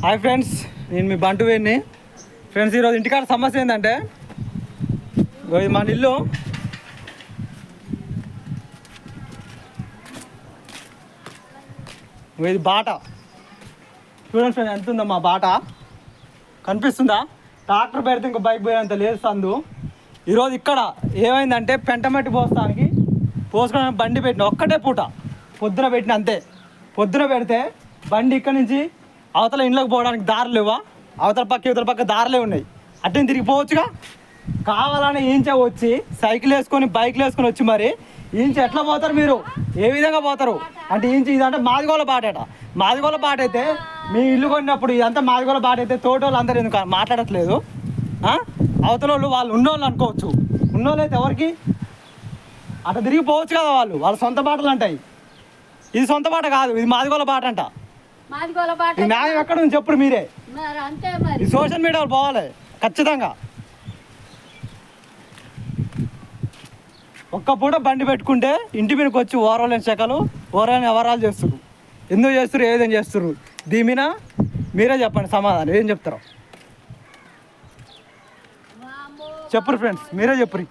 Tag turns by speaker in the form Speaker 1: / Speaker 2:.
Speaker 1: Hi friends, నేను మీ బంటు వేణ్ణి. Friends, ఈరోజు ఇంటికాడ సమస్య ఏంటంటే ఇది మన ఇల్లు. ఇది బాట చూడండి ఫ్రెండ్స్, ఎంత ఉందో మా బాట కనిపిస్తుందా? ట్రాక్టర్ పెడితే ఇంకో బైక్ పోయేంత లేదు సందు. ఈరోజు ఇక్కడ ఏమైందంటే పెంటమట్టి పోసుకోవడానికి బండి పెట్టిన ఒక్కటే పూట పొద్దున పెట్టిన, అంతే. పొద్దున పెడితే బండి ఇక్కడ నుంచి అవతల ఇంట్లోకి పోవడానికి దారులు లేవా? అవతల పక్క ఇవతల పక్క దారులే ఉన్నాయి. అట్టే తిరిగిపోవచ్చుగా. కావాలని ఈంచే వచ్చి సైకిల్ వేసుకొని బైక్లు వేసుకొని వచ్చి మరి ఈంచి ఎట్లా పోతారు మీరు? ఏ విధంగా పోతారు అంటే ఈంచి ఇదంటే మాదిగోళ్ళ బాటట. మాదిగోళ్ళ బాట అయితే మీ ఇల్లు కొన్నప్పుడు ఇదంతా మాదిగోళ్ళ బాట అయితే తోటోళ్ళు అందరూ ఎందుకు మాట్లాడట్లేదు? అవతల వాళ్ళు ఉన్నోళ్ళు అనుకోవచ్చు. ఉన్నోళ్ళు అయితే ఎవరికి అట్లా తిరిగిపోవచ్చు కదా. వాళ్ళ సొంత బాటలు అంటాయి. ఇది సొంత బాట కాదు, ఇది మాదిగోళ్ళ బాట అంట. ఈ న్యాయం ఎక్కడ ఉంది చెప్పుడు మీరే. ఈ సోషల్ మీడియాలో పోవాలి ఖచ్చితంగా. ఒక్క పూట బండి పెట్టుకుంటే ఇంటి మీదకి వచ్చి ఓరలేని చెక్కలు ఓరలేని వ్యవహారాలు చేస్తారు. ఎందుకు చేస్తారు, ఏదైనా చేస్తారు? దీని మీద మీరే చెప్పండి సమాధానం. ఏం చెప్తారు చెప్పరు ఫ్రెండ్స్, మీరే చెప్పరు.